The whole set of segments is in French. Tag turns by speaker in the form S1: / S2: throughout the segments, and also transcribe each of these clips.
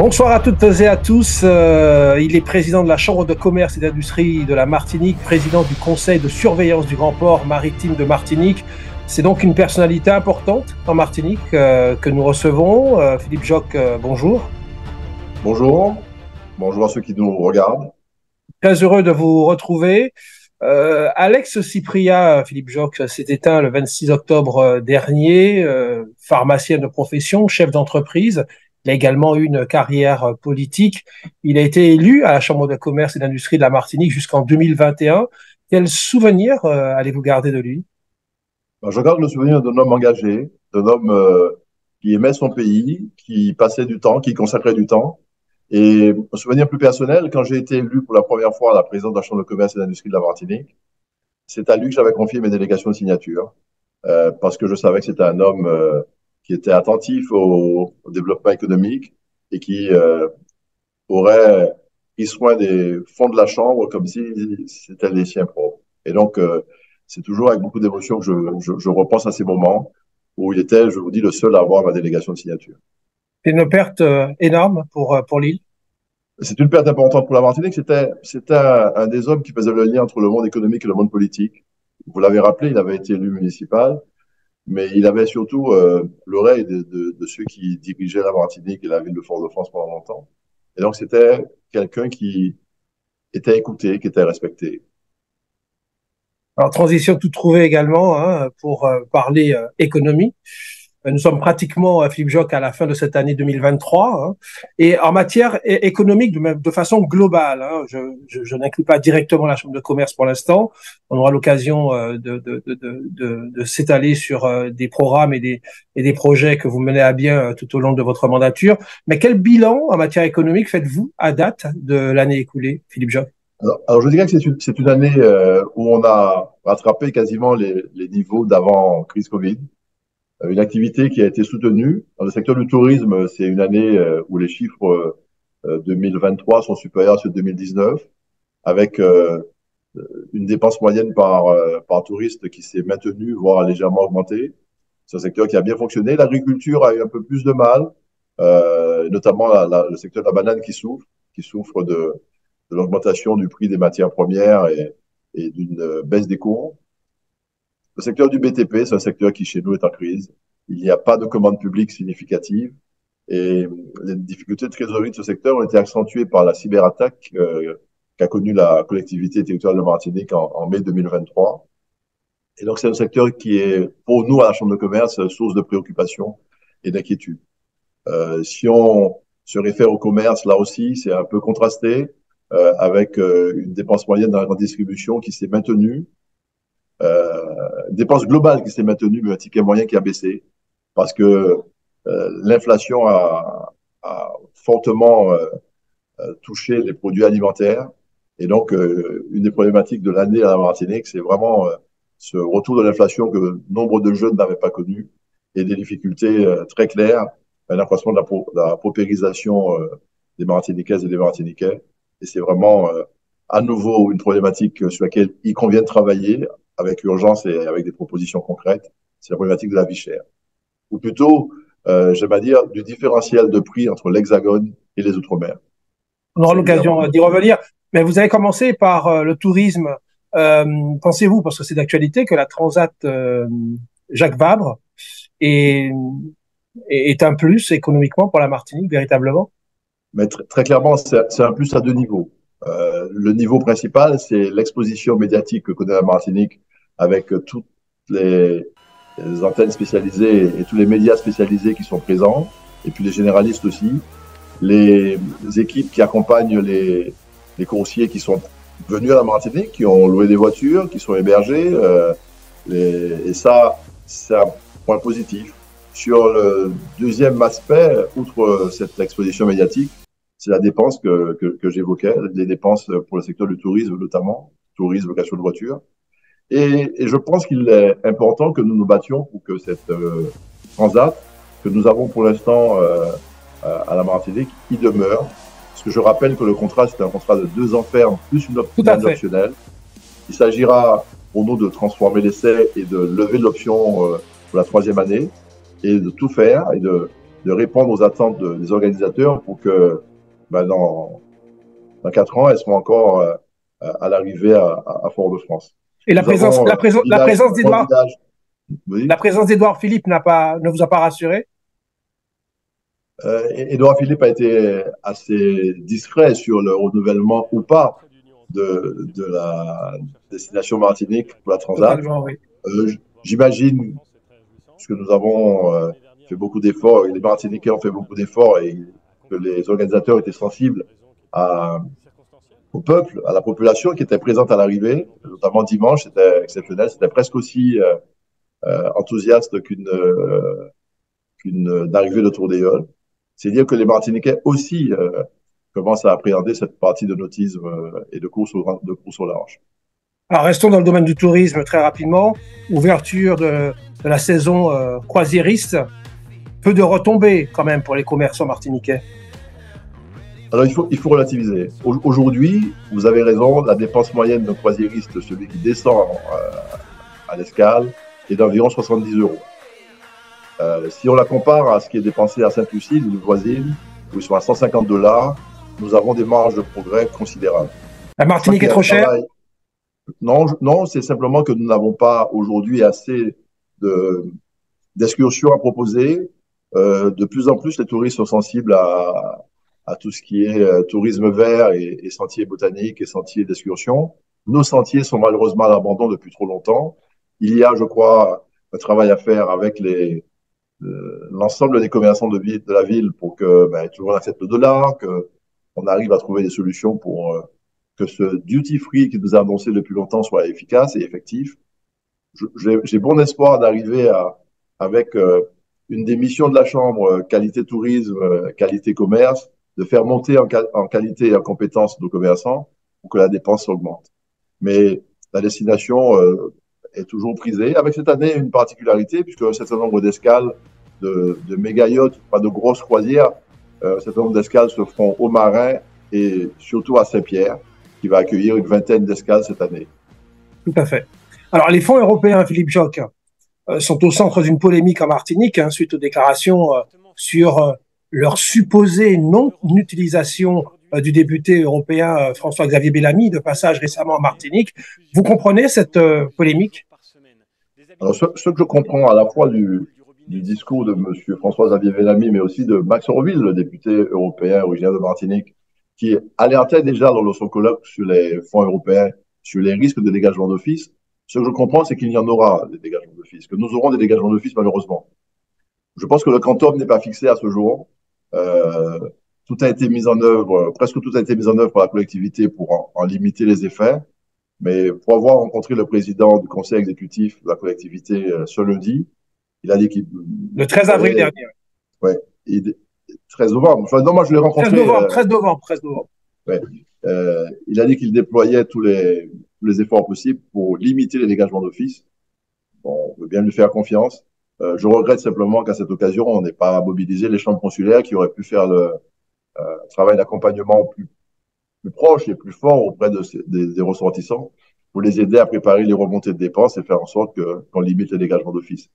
S1: Bonsoir à toutes et à tous. Il est président de la Chambre de commerce et d'industrie de la Martinique, président du conseil de surveillance du grand port maritime de Martinique. C'est donc une personnalité importante en Martinique que nous recevons. Philippe Joc, bonjour.
S2: Bonjour, bonjour à ceux qui nous regardent.
S1: Très heureux de vous retrouver. Alex Cypria, Philippe Joc, s'est éteint le 26 octobre dernier, pharmacien de profession, chef d'entreprise. Il a également eu une carrière politique. Il a été élu à la Chambre de commerce et d'industrie de la Martinique jusqu'en 2021. Quel souvenir allez-vous garder de lui?
S2: Je garde le souvenir d'un homme engagé, d'un homme qui aimait son pays, qui passait du temps, qui consacrait du temps. Et un souvenir plus personnel, quand j'ai été élu pour la première fois à la présidence de la Chambre de commerce et d'industrie de la Martinique, c'est à lui que j'avais confié mes délégations de signature, parce que je savais que c'était un homme qui était attentif au développement économique et qui aurait pris soin des fonds de la Chambre comme si c'était les siens propres. Et donc, c'est toujours avec beaucoup d'émotion que je repense à ces moments où il était, je vous dis, le seul à avoir ma délégation de signature.
S1: C'est une perte énorme pour l'île.
S2: C'est une perte importante pour la Martinique. C'était un des hommes qui faisait le lien entre le monde économique et le monde politique. Vous l'avez rappelé, il avait été élu municipal, mais il avait surtout l'oreille de ceux qui dirigeaient la Martinique et la ville de Fort-de-France pendant longtemps. Et donc, c'était quelqu'un qui était écouté, qui était respecté.
S1: Alors, transition toute trouvée également pour parler économie. Nous sommes pratiquement, Philippe Joc, à la fin de cette année 2023. Et en matière économique, de façon globale, je n'inclus pas directement la Chambre de commerce pour l'instant. On aura l'occasion de s'étaler sur des programmes et des projets que vous menez à bien tout au long de votre mandature. Mais quel bilan en matière économique faites-vous à date de l'année écoulée, Philippe Joc?
S2: Alors, je dirais que c'est une année où on a rattrapé quasiment les niveaux d'avant crise Covid. Une activité qui a été soutenue. Dans le secteur du tourisme, c'est une année où les chiffres 2023 sont supérieurs à ceux de 2019, avec une dépense moyenne par touriste qui s'est maintenue, voire légèrement augmentée. C'est un secteur qui a bien fonctionné. L'agriculture a eu un peu plus de mal, notamment le secteur de la banane qui souffre de l'augmentation du prix des matières premières et d'une baisse des cours. Le secteur du BTP, c'est un secteur qui, chez nous, est en crise. Il n'y a pas de commande publique significative et les difficultés de trésorerie de ce secteur ont été accentuées par la cyberattaque qu'a connue la collectivité territoriale de Martinique en mai 2023. Et donc, c'est un secteur qui est, pour nous, à la Chambre de commerce, source de préoccupation et d'inquiétude. Si on se réfère au commerce, là aussi, c'est un peu contrasté, avec une dépense moyenne dans la grande distribution qui s'est maintenue, dépense globale qui s'est maintenue, mais un ticket moyen qui a baissé parce que l'inflation a fortement touché les produits alimentaires. Et donc, une des problématiques de l'année à la Martinique, c'est vraiment ce retour de l'inflation que nombre de jeunes n'avaient pas connu et des difficultés très claires, un accroissement de la paupérisation des Martiniquaises et des Martiniquais. Et c'est vraiment à nouveau une problématique sur laquelle il convient de travailler avec urgence et avec des propositions concrètes. C'est la problématique de la vie chère. Ou plutôt, j'aimerais dire, du différentiel de prix entre l'Hexagone et les Outre-mer.
S1: On aura l'occasion d'y revenir. Mais vous avez commencé par le tourisme. Pensez-vous, parce que c'est d'actualité, que la Transat Jacques Vabre est un plus économiquement pour la Martinique, véritablement?
S2: Mais très clairement, c'est un plus à deux niveaux. Le niveau principal, c'est l'exposition médiatique que connaît la Martinique avec toutes les antennes spécialisées et tous les médias spécialisés qui sont présents, et puis les généralistes aussi, les équipes qui accompagnent les coursiers qui sont venus à la Martinique, qui ont loué des voitures, qui sont hébergés, et ça, c'est un point positif. Sur le deuxième aspect, outre cette exposition médiatique, c'est la dépense que j'évoquais, les dépenses pour le secteur du tourisme notamment, tourisme, location de voitures. Et je pense qu'il est important que nous nous battions pour que cette transat que nous avons pour l'instant à la Martinique, y demeure. Parce que je rappelle que le contrat, c'est un contrat de 2 ans ferme plus une option optionnelle. Il s'agira pour nous de transformer l'essai et de lever l'option pour la 3e année et de tout faire et de de répondre aux attentes des organisateurs pour que ben, dans 4 ans, elles seront encore à l'arrivée à Fort-de-France.
S1: Et
S2: Nous avons un village, oui.
S1: la présence d'Édouard Philippe ne vous a pas rassuré?
S2: Édouard Philippe a été assez discret sur le renouvellement ou pas de la destination Martinique pour la Transat.
S1: Totalement, oui.
S2: J'imagine, puisque nous avons fait beaucoup d'efforts, et les Martiniquais ont fait beaucoup d'efforts, et que les organisateurs étaient sensibles à, au peuple, à la population qui était présente à l'arrivée, notamment dimanche, c'était exceptionnel, c'était presque aussi enthousiaste qu'une arrivée de Tour d'Éole. C'est dire que les Martiniquais aussi commencent à appréhender cette partie de nautisme et de course au large.
S1: Alors, restons dans le domaine du tourisme très rapidement. Ouverture de la saison croisiériste. Peu de retombées quand même pour les commerçants martiniquais.
S2: Alors, il faut relativiser. Aujourd'hui, vous avez raison, la dépense moyenne d'un croisiériste, celui qui descend à l'escale, est d'environ 70 euros. Si on la compare à ce qui est dépensé à Sainte-Lucie, une voisine, où ils sont à 150 $, nous avons des marges de progrès considérables.
S1: La Martinique est trop chère?
S2: Non, non, c'est simplement que nous n'avons pas aujourd'hui assez d'excursions à proposer. De plus en plus, les touristes sont sensibles à tout ce qui est tourisme vert et sentiers botaniques et sentiers d'excursion. Nos sentiers sont malheureusement à l'abandon depuis trop longtemps. Il y a, je crois, un travail à faire avec l'ensemble des commerçants de la ville pour que tout le monde accepte le dollar, qu'on arrive à trouver des solutions pour que ce duty free qui nous a annoncé depuis longtemps soit efficace et effectif. J'ai bon espoir d'arriver avec une des missions de la Chambre, qualité tourisme, qualité commerce, de faire monter en qualité et en compétence nos commerçants pour que la dépense augmente. Mais la destination est toujours prisée, avec cette année une particularité, puisque un certain nombre d'escales de méga-yachts, pas de grosses croisières, un certain nombre d'escales se feront au Marin et surtout à Saint-Pierre, qui va accueillir une vingtaine d'escales cette année.
S1: Tout à fait. Alors, les fonds européens, Philippe Joc, sont au centre d'une polémique en Martinique, suite aux déclarations sur leur supposée non-utilisation du député européen François-Xavier Bellamy, de passage récemment en Martinique. Vous comprenez cette polémique?
S2: Alors, ce que je comprends à la fois du discours de M. François-Xavier Bellamy, mais aussi de Max Orville, le député européen originaire de Martinique, qui alertait déjà dans son colloque sur les fonds européens, sur les risques de dégagement d'office. Ce que je comprends, c'est qu'il y en aura des dégagements d'office, que nous aurons des dégagements d'office malheureusement. Je pense que le quantum n'est pas fixé à ce jour. Tout a été mis en œuvre, presque tout a été mis en œuvre par la collectivité pour en limiter les effets. Mais pour avoir rencontré le président du conseil exécutif de la collectivité ce lundi, il a dit qu'il...
S1: Le 13 avril dernier.
S2: Ouais, 13 novembre. Enfin, non, moi je l'ai rencontré...
S1: 13 novembre.
S2: Ouais. Il a dit qu'il déployait tous les efforts possibles pour limiter les dégagements d'office. Bon, on veut bien lui faire confiance. Je regrette simplement qu'à cette occasion, on n'ait pas mobilisé les chambres consulaires qui auraient pu faire le travail d'accompagnement plus proche et plus fort auprès des ressortissants pour les aider à préparer les remontées de dépenses et faire en sorte qu'on limite les dégagements d'office.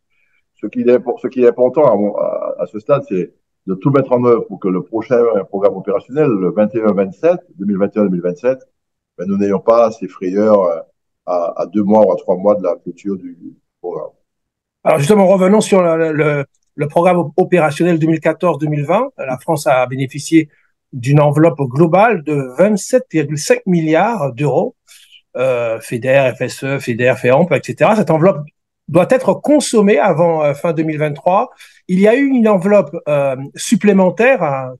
S2: Ce qui est important à ce stade, c'est de tout mettre en œuvre pour que le prochain programme opérationnel, le 21-27, 2021-2027, nous n'ayons pas ces frayeurs à 2 mois ou à 3 mois de la clôture du programme.
S1: Alors justement, revenons sur le programme opérationnel 2014-2020. La France a bénéficié d'une enveloppe globale de 27,5 milliards d'euros. FEDER, FSE, FEDER, FEAMP, etc. Cette enveloppe doit être consommée avant fin 2023. Il y a eu une enveloppe supplémentaire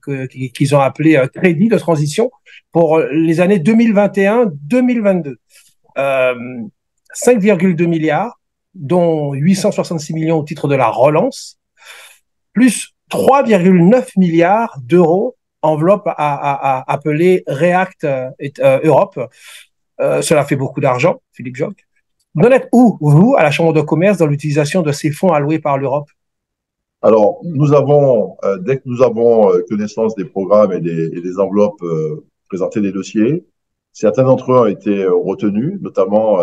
S1: qu'ils ont appelée crédit de transition pour les années 2021-2022. 5,2 milliards, dont 866 millions au titre de la relance, plus 3,9 milliards d'euros enveloppe appelée React Europe. Cela fait beaucoup d'argent, Philippe Joc. Vous en êtes où, vous, à la Chambre de commerce, dans l'utilisation de ces fonds alloués par l'Europe?
S2: Alors, dès que nous avons connaissance des programmes et des enveloppes, présenté des dossiers, certains d'entre eux ont été retenus, notamment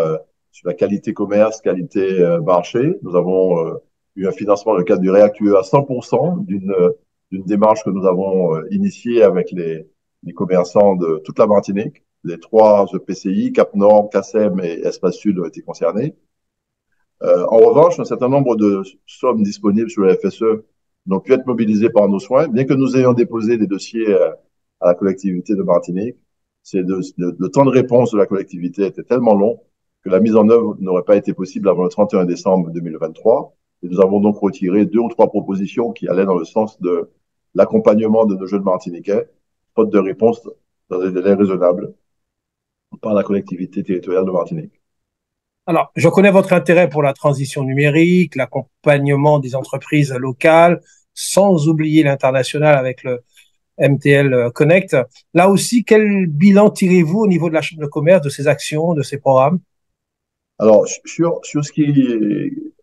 S2: sur la qualité commerce, qualité marché. Nous avons eu un financement dans le cadre du REACT UE à 100% d'une d'une démarche que nous avons initiée avec les commerçants de toute la Martinique. Les trois EPCI, Cap-Nord, CACEM et Espace Sud ont été concernés. En revanche, un certain nombre de sommes disponibles sur le FSE n'ont pu être mobilisées par nos soins, bien que nous ayons déposé des dossiers à la collectivité de Martinique. Le temps de réponse de la collectivité était tellement long que la mise en œuvre n'aurait pas été possible avant le 31 décembre 2023. Et nous avons donc retiré 2 ou 3 propositions qui allaient dans le sens de l'accompagnement de nos jeunes Martiniquais, faute de réponse dans des délais raisonnables par la collectivité territoriale de Martinique.
S1: Alors, je connais votre intérêt pour la transition numérique, l'accompagnement des entreprises locales, sans oublier l'international avec le MTL Connect. Là aussi, quel bilan tirez-vous au niveau de la Chambre de commerce de ces actions, de ces programmes?
S2: Alors, sur ce qui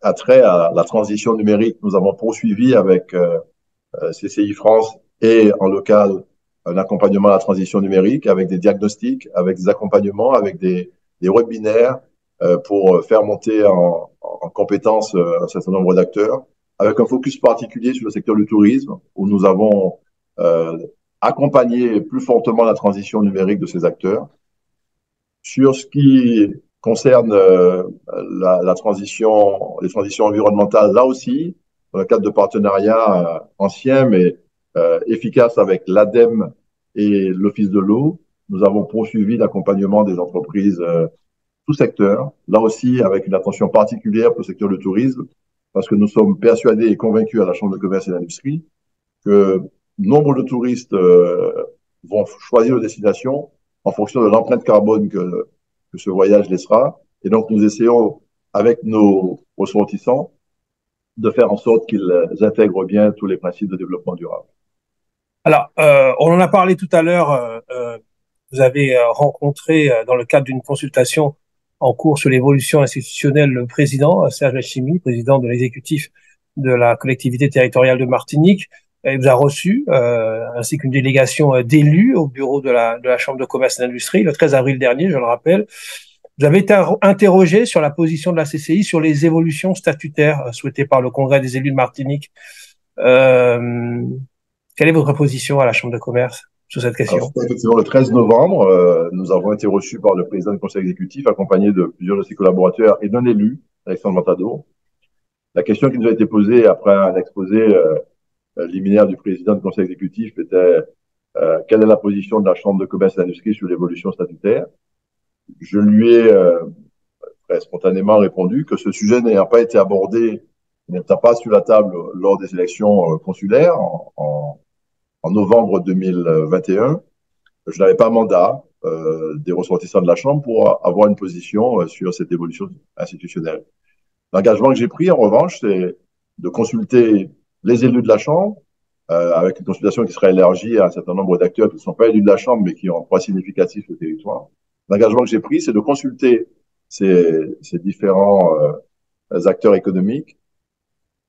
S2: a trait à la transition numérique, nous avons poursuivi avec CCI France et en local un accompagnement à la transition numérique avec des diagnostics, avec des accompagnements, avec des webinaires pour faire monter en compétences un certain nombre d'acteurs, avec un focus particulier sur le secteur du tourisme, où nous avons euh, accompagné plus fortement la transition numérique de ces acteurs. Sur ce qui concerne la transition, les transitions environnementales, là aussi, dans le cadre de partenariats anciens mais efficaces avec l'ADEME et l'Office de l'eau, nous avons poursuivi l'accompagnement des entreprises tout secteur, là aussi avec une attention particulière pour le secteur du tourisme, parce que nous sommes persuadés et convaincus à la Chambre de commerce et d'industrie que nombre de touristes vont choisir une destination en fonction de l'empreinte carbone que ce voyage laissera. Et donc, nous essayons, avec nos ressortissants, de faire en sorte qu'ils intègrent bien tous les principes de développement durable.
S1: Alors, on en a parlé tout à l'heure. Vous avez rencontré, dans le cadre d'une consultation en cours sur l'évolution institutionnelle, le président Serge Letchimy, président de l'exécutif de la collectivité territoriale de Martinique. Il vous a reçu, ainsi qu'une délégation d'élus au bureau de la Chambre de commerce et d'industrie, le 13 avril dernier, je le rappelle. Vous avez été interrogé sur la position de la CCI sur les évolutions statutaires souhaitées par le Congrès des élus de Martinique. Euh, Quelle est votre position à la Chambre de commerce sur cette
S2: Alors,
S1: question?
S2: c'était effectivement le 13 novembre. Nous avons été reçus par le président du conseil exécutif, accompagné de plusieurs de ses collaborateurs et d'un élu, Alexandre Matador. La question qui nous a été posée après un exposé liminaire du président du conseil exécutif était quelle est la position de la Chambre de commerce et d'industrie sur l'évolution statutaire. Je lui ai très spontanément répondu que ce sujet n'ayant pas été abordé, n'étant pas sur la table lors des élections consulaires en novembre 2021, je n'avais pas mandat des ressortissants de la Chambre pour avoir une position sur cette évolution institutionnelle. L'engagement que j'ai pris, en revanche, c'est de consulter les élus de la Chambre, avec une consultation qui sera élargie à un certain nombre d'acteurs qui ne sont pas élus de la Chambre, mais qui ont un poids significatif sur le territoire. L'engagement que j'ai pris, c'est de consulter ces différents acteurs économiques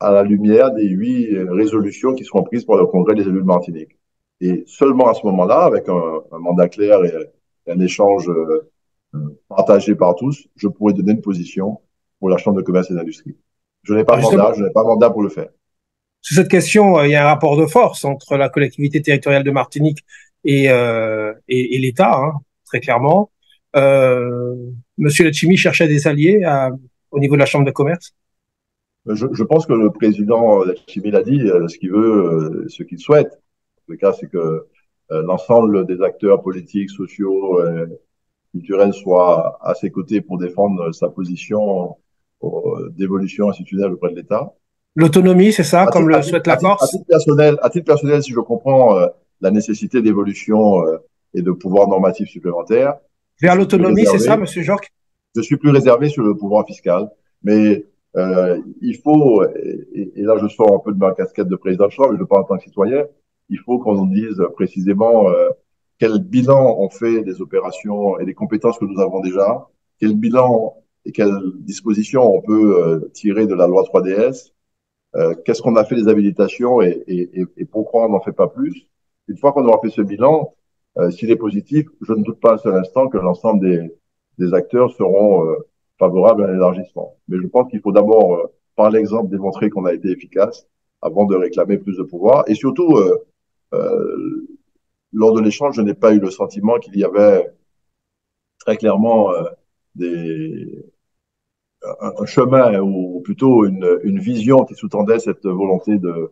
S2: à la lumière des 8 résolutions qui seront prises par le Congrès des élus de Martinique. Et seulement à ce moment-là, avec un mandat clair et un échange partagé par tous, je pourrais donner une position pour la Chambre de commerce et d'industrie. Je n'ai pas mandat, je n'ai pas mandat pour le faire.
S1: Sur cette question, il y a un rapport de force entre la collectivité territoriale de Martinique et l'État, hein, très clairement. Monsieur Letchimy cherchait des alliés au niveau de la Chambre de commerce.
S2: Je pense que le président Letchimy l'a dit, ce qu'il veut, ce qu'il souhaite. Le cas, c'est que l'ensemble des acteurs politiques, sociaux, culturels soient à ses côtés pour défendre sa position d'évolution institutionnelle auprès de l'État.
S1: L'autonomie, c'est ça, comme le souhaite la Corse?
S2: À titre personnel, si je comprends la nécessité d'évolution et de pouvoir normatif supplémentaire,
S1: Vers l'autonomie, c'est ça, Monsieur Jorque?
S2: je suis plus réservé sur le pouvoir fiscal. Mais il faut, et là je sors un peu de ma casquette de président de chambre, mais je parle en tant que citoyen, il faut qu'on nous dise précisément quel bilan on fait des opérations et des compétences que nous avons déjà, quel bilan et quelles dispositions on peut tirer de la loi 3DS, qu'est-ce qu'on a fait des habilitations et pourquoi on n'en fait pas plus. Une fois qu'on aura fait ce bilan, s'il est positif, je ne doute pas un seul instant que l'ensemble des acteurs seront favorables à l'élargissement. Mais je pense qu'il faut d'abord, par l'exemple, démontrer qu'on a été efficace avant de réclamer plus de pouvoir. Et surtout, euh, lors de l'échange, je n'ai pas eu le sentiment qu'il y avait très clairement des, un chemin ou plutôt une vision qui sous-tendait cette volonté de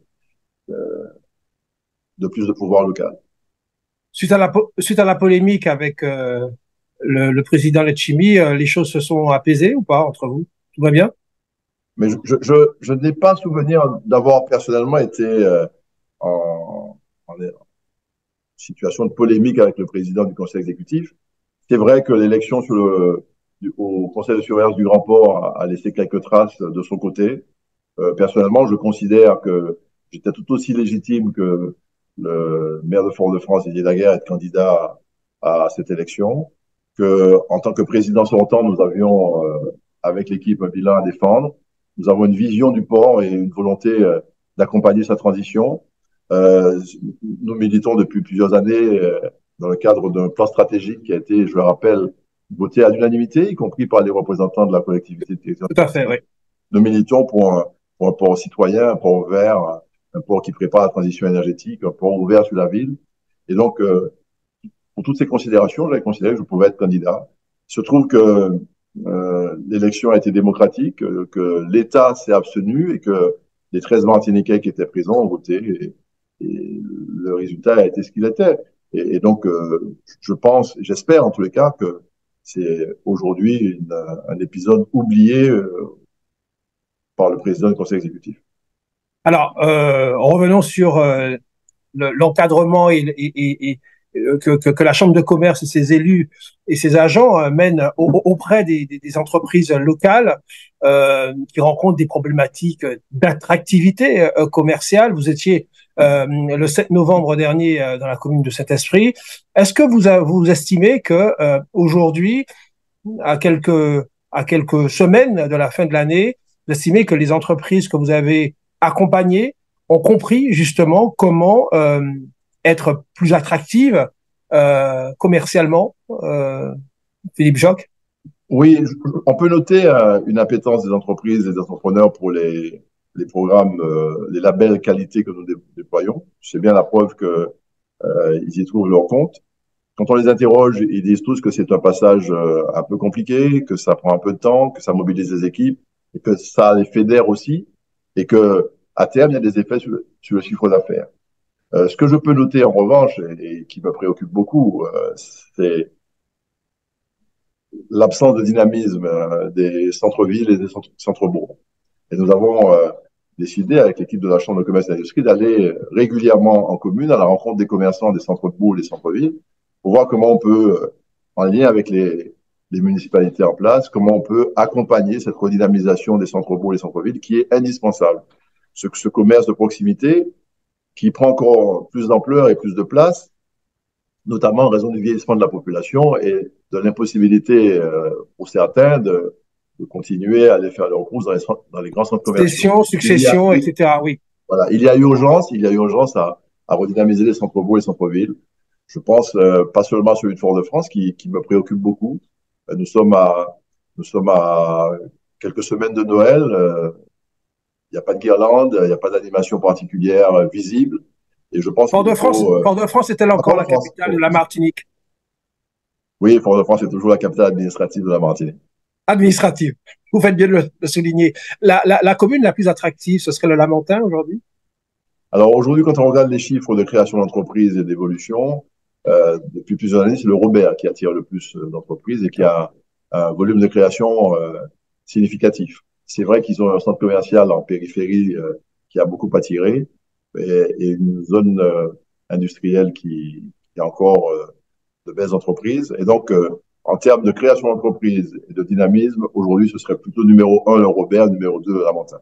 S2: plus de pouvoir local.
S1: Suite à la polémique avec le président Letchimy, les choses se sont apaisées ou pas entre vous? Tout va bien?
S2: Mais je n'ai pas souvenir d'avoir personnellement été en situation de polémique avec le président du conseil exécutif. C'est vrai que l'élection au conseil de surveillance du Grand Port a laissé quelques traces de son côté. Personnellement, je considère que j'étais tout aussi légitime que le maire de Fort-de-France, Didier Daguerre, être candidat à cette élection. Que, en tant que président sortant, nous avions, avec l'équipe, un bilan à défendre. Nous avons une vision du port et une volonté d'accompagner sa transition. Euh, Nous militons depuis plusieurs années dans le cadre d'un plan stratégique qui a été, je le rappelle, voté à l'unanimité, y compris par les représentants de la collectivité
S1: Tout à fait,
S2: territoriale.
S1: oui.
S2: Nous militons pour un port citoyen, un port vert, un port qui prépare la transition énergétique, un port ouvert sur la ville. Et donc, pour toutes ces considérations, j'avais considéré que je pouvais être candidat. Il se trouve que l'élection a été démocratique, que l'État s'est abstenu et que les 13 Martiniquais qui étaient présents ont voté et le résultat a été ce qu'il était. Et donc, je pense, j'espère en tous les cas que c'est aujourd'hui un épisode oublié par le président du conseil exécutif.
S1: Alors, revenons sur l'encadrement que la Chambre de commerce et ses élus et ses agents mènent auprès des entreprises locales qui rencontrent des problématiques d'attractivité commerciale. Vous étiez le 7 novembre dernier dans la commune de Saint-Esprit. Est-ce que vous estimez que aujourd'hui, à quelques semaines de la fin de l'année, vous estimez que les entreprises que vous avez accompagnées ont compris justement comment être plus attractives commercialement, Philippe Joc?
S2: Oui, on peut noter une appétence des entreprises et des entrepreneurs pour les programmes, les labels qualité que nous déployons. C'est bien la preuve que ils y trouvent leur compte. Quand on les interroge, ils disent tous que c'est un passage un peu compliqué, que ça prend un peu de temps, que ça mobilise les équipes, et que ça les fédère aussi, et que à terme, il y a des effets sur le chiffre d'affaires. Ce que je peux noter en revanche, et qui me préoccupe beaucoup, c'est l'absence de dynamisme des centres-villes et des centres-bourgs. Et nous avons décidé, avec l'équipe de la Chambre de commerce et d'industrie, d'aller régulièrement en commune à la rencontre des commerçants des centres-bourgs et des centres-villes pour voir comment on peut, en lien avec les municipalités en place, comment on peut accompagner cette redynamisation des centres-bourgs et des centres-villes qui est indispensable. Ce commerce de proximité qui prend encore plus d'ampleur et plus de place, notamment en raison du vieillissement de la population et de l'impossibilité pour certains de continuer à aller faire leurs courses dans les grands centres commerciaux.
S1: Succession, succession, etc. Oui.
S2: Voilà, il y a urgence à redynamiser les centres-bourgs et les centres-villes. Je pense pas seulement à celui de Fort-de-France qui me préoccupe beaucoup. Nous sommes nous sommes à quelques semaines de Noël. Il n'y a pas de guirlande, il n'y a pas d'animation particulière visible. Et je pense qu'il nous faut.
S1: Fort-de-France est-elle encore la
S2: Fort-de-France,
S1: capitale de la Martinique
S2: oui, Fort-de-France est toujours la capitale administrative de la Martinique.
S1: administrative? Vous faites bien de le souligner. La commune la plus attractive, ce serait le Lamentin aujourd'hui?
S2: Alors aujourd'hui, quand on regarde les chiffres de création d'entreprises et d'évolution, depuis plusieurs années, c'est le Robert qui attire le plus d'entreprises et qui a un volume de création significatif. C'est vrai qu'ils ont un centre commercial en périphérie qui a beaucoup attiré et une zone industrielle qui a encore de belles entreprises. Et donc, en termes de création d'entreprises et de dynamisme, aujourd'hui, ce serait plutôt numéro un le Robert, numéro 2 la Montagne.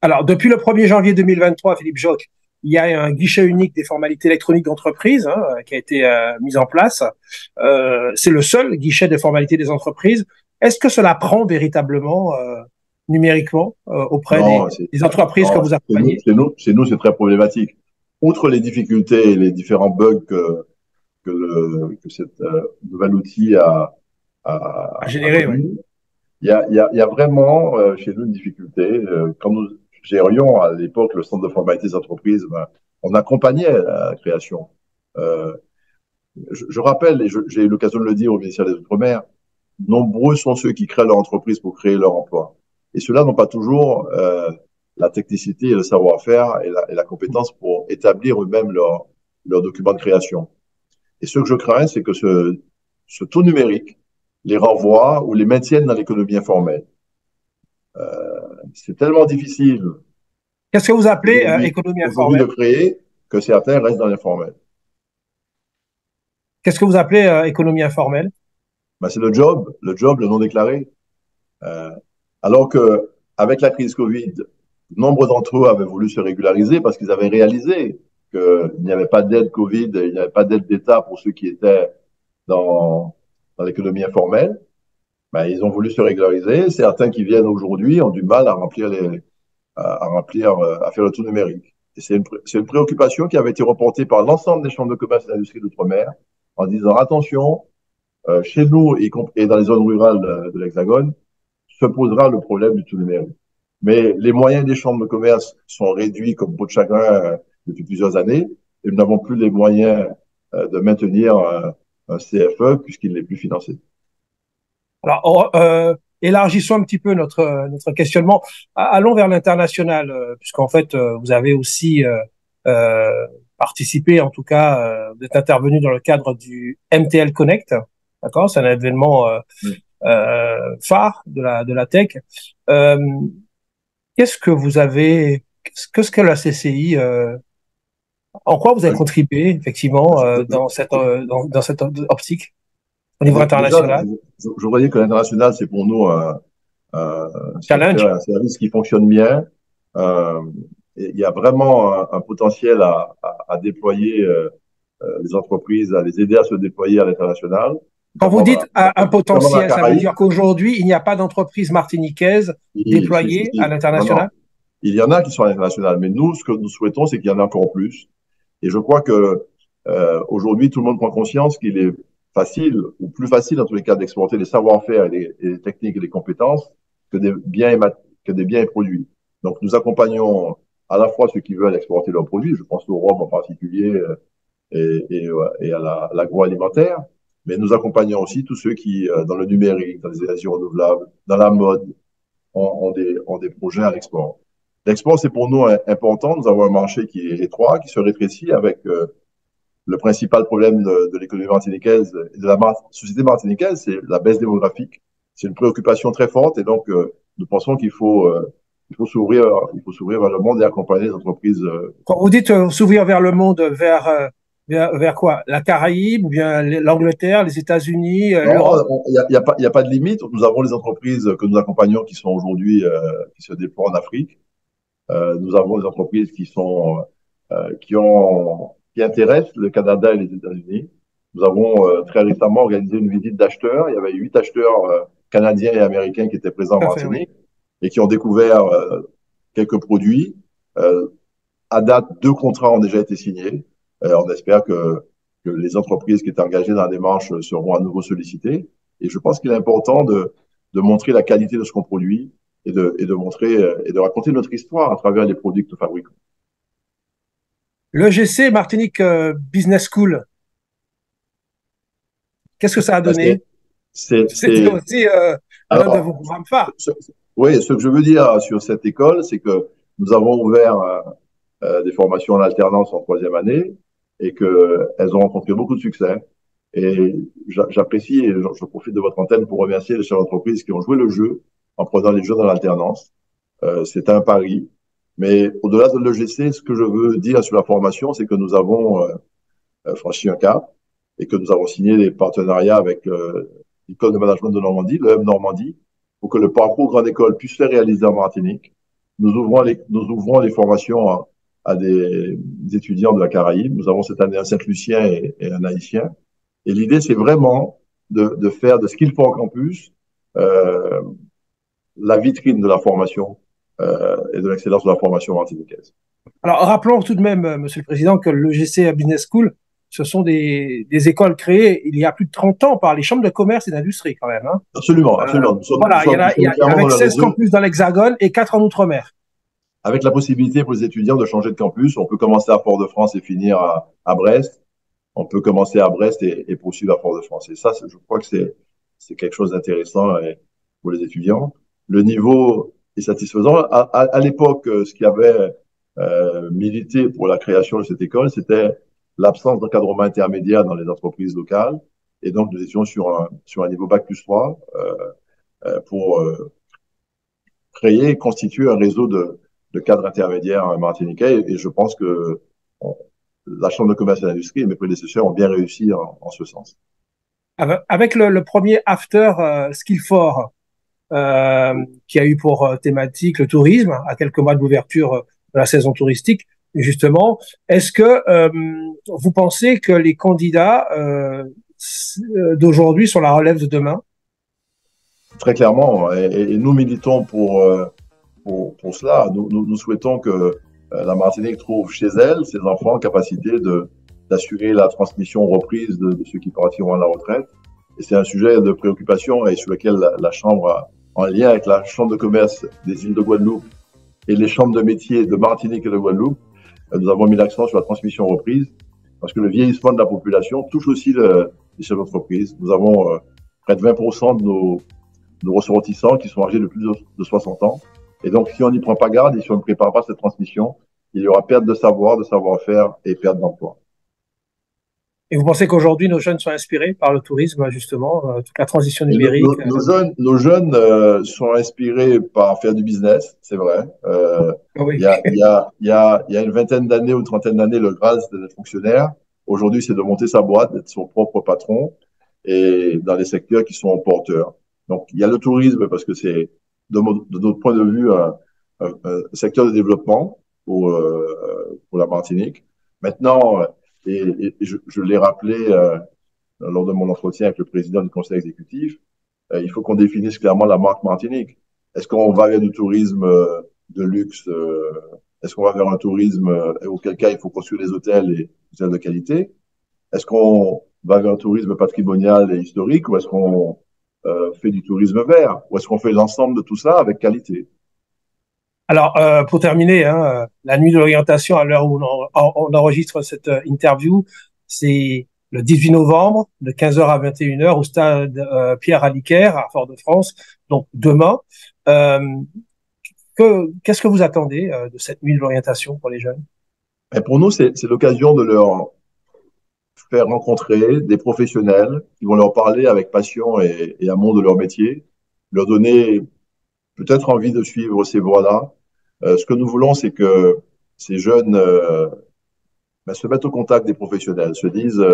S1: Alors, depuis le 1er janvier 2023, Philippe Joc, il y a un guichet unique des formalités électroniques d'entreprise qui a été mis en place. C'est le seul guichet des formalités des entreprises. Est-ce que cela prend véritablement numériquement auprès
S2: Non,
S1: des entreprises que
S2: non,
S1: vous accompagnez?
S2: c'est très problématique. Outre les difficultés et les différents bugs que cet nouvel outil
S1: À
S2: a
S1: générer, oui.
S2: connu, il y a vraiment chez nous une difficulté. Quand nous gérions à l'époque le centre de formalité des entreprises, ben, on accompagnait la création. Euh, je rappelle, et j'ai eu l'occasion de le dire au ministère des Outre-mer, nombreux sont ceux qui créent leur entreprise pour créer leur emploi. Et ceux-là n'ont pas toujours la technicité et le savoir-faire et la compétence pour établir eux-mêmes leur document de création. Et ce que je crains, c'est que ce taux numérique les renvoie ou les maintienne dans l'économie informelle. C'est tellement difficile
S1: Qu'est-ce que vous appelez économie
S2: aujourd'hui de
S1: informelle?
S2: créer que certains restent dans l'informel.
S1: Qu'est-ce que vous appelez économie informelle?
S2: Ben, c'est le job, le non déclaré. Euh, alors que avec la crise Covid, nombre d'entre eux avaient voulu se régulariser parce qu'ils avaient réalisé qu'il n'y avait pas d'aide Covid, il n'y avait pas d'aide d'État pour ceux qui étaient dans l'économie informelle. Ben, ils ont voulu se régulariser. Certains qui viennent aujourd'hui ont du mal à remplir à faire le tout numérique. Et c'est une préoccupation qui avait été reportée par l'ensemble des chambres de commerce et d'industrie d'outre-mer en disant attention, chez nous et dans les zones rurales de l'Hexagone, se posera le problème du tout numérique. Mais les moyens des chambres de commerce sont réduits comme peau de chagrin depuis plusieurs années et nous n'avons plus les moyens de maintenir un CFE puisqu'il n'est plus financé.
S1: Alors, élargissons un petit peu notre questionnement. Allons vers l'international, puisqu'en fait, vous avez aussi euh, participé, en tout cas, vous êtes intervenu dans le cadre du MTL Connect. D'accord? C'est un événement
S2: Oui.
S1: phare de la tech. Euh, qu'est-ce que la CCI, en quoi vous avez contribué, effectivement, dans cette optique au niveau
S2: Déjà,
S1: international?
S2: je voyais que l'international, c'est pour nous un secteur,
S1: Challenge.
S2: un service qui fonctionne bien. Euh, et il y a vraiment un potentiel à déployer les entreprises, à les aider à se déployer à l'international,
S1: Quand vous dites un
S2: notamment dans la
S1: potentiel, ça veut
S2: Caraïbe.
S1: dire qu'aujourd'hui, il n'y a pas d'entreprise martiniquaise déployée à
S2: Si. Non, non.
S1: l'international?
S2: Il y en a qui sont à l'international, mais nous, ce que nous souhaitons, c'est qu'il y en ait encore plus. Et je crois que aujourd'hui, tout le monde prend conscience qu'il est facile, ou plus facile en tous les cas, d'exporter les savoir-faire et les techniques et les compétences que des biens et produits. Donc, nous accompagnons à la fois ceux qui veulent exporter leurs produits, je pense au rhum en particulier et à l'agroalimentaire, mais nous accompagnons aussi tous ceux qui, dans le numérique, dans les énergies renouvelables, dans la mode, ont des projets à l'export. L'export, c'est pour nous important. Nous avons un marché qui est étroit, qui se rétrécit avec le principal problème de l'économie martiniquaise et de la société martiniquaise, c'est la baisse démographique. C'est une préoccupation très forte et donc nous pensons il faut s'ouvrir vers le monde et accompagner les entreprises.
S1: Quand vous dites s'ouvrir vers le monde, vers quoi? La Caraïbe ou bien l'Angleterre, les États-Unis,
S2: Non,
S1: l'Europe?
S2: il y a pas de limite. Nous avons les entreprises que nous accompagnons qui sont aujourd'hui qui se déploient en Afrique. Nous avons des entreprises qui intéressent le Canada et les États-Unis. Nous avons très récemment organisé une visite d'acheteurs. Il y avait 8 acheteurs canadiens et américains qui étaient présents en
S1: Tout à fait, oui.
S2: Martinique et qui ont découvert quelques produits. Euh, à date, 2 contrats ont déjà été signés. On espère que les entreprises qui étaient engagées dans la démarche seront à nouveau sollicitées. Et je pense qu'il est important de montrer la qualité de ce qu'on produit et de montrer et de raconter notre histoire à travers les produits que nous fabriquons.
S1: L'EGC Martinique Business School, qu'est-ce que ça a
S2: Ben,
S1: donné? C'était
S2: c'est,
S1: aussi l'un de
S2: alors,
S1: vos programmes phares.
S2: oui, ce que je veux dire sur cette école, c'est que nous avons ouvert des formations en alternance en 3e année et qu'elles ont rencontré beaucoup de succès. Et j'apprécie et je profite de votre antenne pour remercier les chefs d'entreprise qui ont joué le jeu en prenant les jeunes dans l'alternance. C'est un pari. Mais au-delà de l'EGC, ce que je veux dire sur la formation, c'est que nous avons franchi un cap et que nous avons signé des partenariats avec l'École de management de Normandie, l'EM Normandie, pour que le parcours grande école puisse se réaliser en Martinique. Nous ouvrons les formations à des étudiants de la Caraïbe. Nous avons cette année un Saint-Lucien et un Haïtien. Et l'idée, c'est vraiment de faire de Skill for Campus euh, la vitrine de la formation et de l'excellence de la formation martiniquaise.
S1: Alors, rappelons tout de même, Monsieur le Président, que l'EGC Business School, ce sont des écoles créées il y a plus de 30 ans par les chambres de commerce et d'industrie, quand même. Hein.
S2: Absolument, absolument.
S1: Voilà,
S2: Nous sommes clairement dans
S1: avec
S2: le
S1: 16
S2: réseau.
S1: campus dans l'Hexagone et 4 en Outre-mer.
S2: avec la possibilité pour les étudiants de changer de campus. On peut commencer à Fort-de-France et finir à Brest. On peut commencer à Brest et poursuivre à Fort-de-France. Et ça, je crois que c'est quelque chose d'intéressant pour les étudiants. Le niveau est satisfaisant. À l'époque, ce qui avait milité pour la création de cette école, c'était l'absence d'encadrement intermédiaire dans les entreprises locales. Et donc, nous étions sur un niveau Bac+3 pour créer et constituer un réseau de cadres intermédiaires martiniquais. Et je pense que la Chambre de commerce et d'industrie et mes prédécesseurs ont bien réussi en ce sens.
S1: Avec le premier After Skillfor, qui a eu pour thématique le tourisme, à quelques mois de l'ouverture de la saison touristique, justement, est-ce que vous pensez que les candidats d'aujourd'hui sont la relève de demain?
S2: Très clairement, et nous militons pour cela. Nous souhaitons que la Martinique trouve chez elle ses enfants en capacité d'assurer la transmission reprise de ceux qui partiront à la retraite. Et c'est un sujet de préoccupation et sur lequel la Chambre, en lien avec la Chambre de commerce des îles de Guadeloupe et les chambres de métiers de Martinique et de Guadeloupe, nous avons mis l'accent sur la transmission reprise parce que le vieillissement de la population touche aussi les chefs d'entreprise. Nous avons près de 20% de nos ressortissants qui sont âgés de plus de 60 ans. Et donc, si on n'y prend pas garde et si on ne prépare pas cette transmission, il y aura perte de savoir, de savoir-faire et perte d'emploi.
S1: Et vous pensez qu'aujourd'hui, nos jeunes sont inspirés par le tourisme, justement, toute la transition numérique?
S2: Nos jeunes sont inspirés par faire du business, c'est vrai.
S1: Oui.
S2: Il y a une vingtaine d'années ou une trentaine d'années, le Graal, c'était d'être fonctionnaire. Aujourd'hui, c'est de monter sa boîte, d'être son propre patron et dans les secteurs qui sont porteurs. Donc, il y a le tourisme parce que c'est, de notre point de vue, un secteur de développement pour la Martinique. Maintenant, et je l'ai rappelé lors de mon entretien avec le président du conseil exécutif, il faut qu'on définisse clairement la marque Martinique. Est-ce qu'on va vers du tourisme de luxe est-ce qu'on va vers un tourisme auquel cas il faut construire des hôtels et des hôtels de qualité? Est-ce qu'on va vers un tourisme patrimonial et historique ou est-ce qu'on fait du tourisme vert? Ou est-ce qu'on fait l'ensemble de tout ça avec qualité?
S1: Alors, pour terminer, hein, la nuit de l'orientation, à l'heure où on enregistre cette interview, c'est le 18 novembre, de 15h à 21h, au stade Pierre Aliquer, à Fort-de-France, donc demain. Qu'est-ce que vous attendez de cette nuit de l'orientation pour les jeunes?
S2: Et pour nous, c'est l'occasion de leur faire rencontrer des professionnels qui vont leur parler avec passion et amour de leur métier, leur donner peut-être envie de suivre ces voies-là. Ce que nous voulons, c'est que ces jeunes se mettent au contact des professionnels, se disent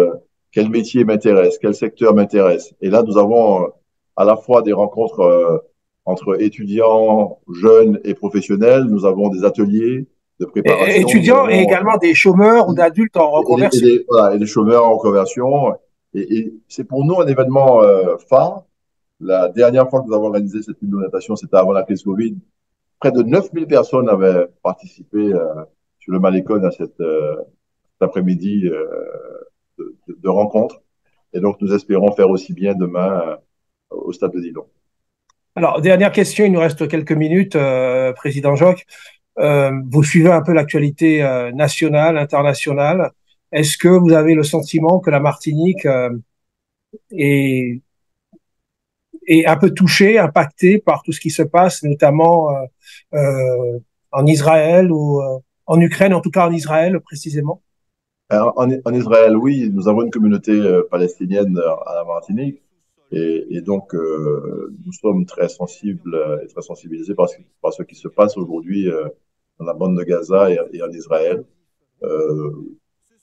S2: quel métier m'intéresse, quel secteur m'intéresse. Et là, nous avons à la fois des rencontres entre étudiants, jeunes et professionnels. Nous avons des ateliers de préparation.
S1: Étudiants et également des chômeurs ou d'adultes en reconversion.
S2: Et des chômeurs en reconversion. Et c'est pour nous un événement phare. La dernière fois que nous avons organisé cette nuit d'orientation, c'était avant la crise Covid. Près de 9000 personnes avaient participé sur le Malécon à cet après-midi de rencontres. Et donc, nous espérons faire aussi bien demain au stade de Dillon.
S1: Alors, dernière question, il nous reste quelques minutes, Président Joc. Vous suivez un peu l'actualité nationale, internationale. Est-ce que vous avez le sentiment que la Martinique est un peu touchée, impactée par tout ce qui se passe, notamment en Israël ou en Ukraine, en tout cas en Israël précisément?
S2: Alors, en Israël, oui, nous avons une communauté palestinienne à la Martinique et donc nous sommes très sensibles et très sensibilisés par ce qui se passe aujourd'hui dans la bande de Gaza et en Israël.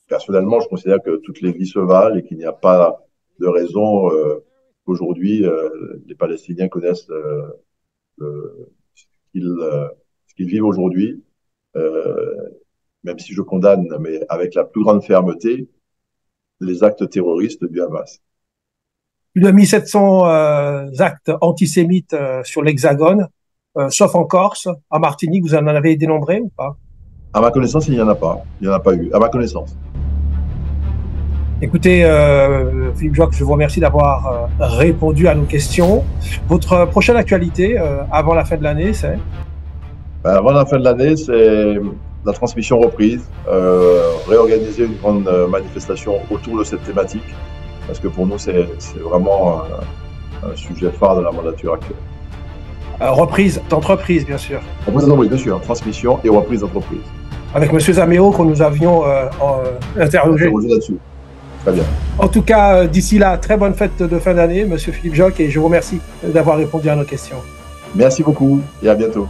S2: Personnellement, je considère que toutes les vies se valent et qu'il n'y a pas de raison qu'aujourd'hui les Palestiniens connaissent ce qu'ils vivent aujourd'hui. Même si je condamne, mais avec la plus grande fermeté, les actes terroristes du Hamas.
S1: Plus de 1700 actes antisémites sur l'Hexagone, sauf en Corse. En Martinique, vous en avez dénombré ou pas?
S2: À ma connaissance, il n'y en a pas. Il n'y en a pas eu, à ma connaissance.
S1: Écoutez, Philippe Joc, je vous remercie d'avoir répondu à nos questions. Votre prochaine actualité avant la fin de l'année, c'est?
S2: Avant la fin de l'année, c'est la transmission reprise, réorganiser une grande manifestation autour de cette thématique, parce que pour nous, c'est vraiment un sujet phare de la mandature actuelle.
S1: Reprise d'entreprise, bien sûr.
S2: Reprise d'entreprise, bien sûr, transmission et reprise d'entreprise.
S1: Avec M. Zaméo, que nous avions interrogé.
S2: Là-dessus. Très bien.
S1: En tout cas, d'ici là, très bonne fête de fin d'année, M. Philippe Joc, et je vous remercie d'avoir répondu à nos questions.
S2: Merci beaucoup et à bientôt.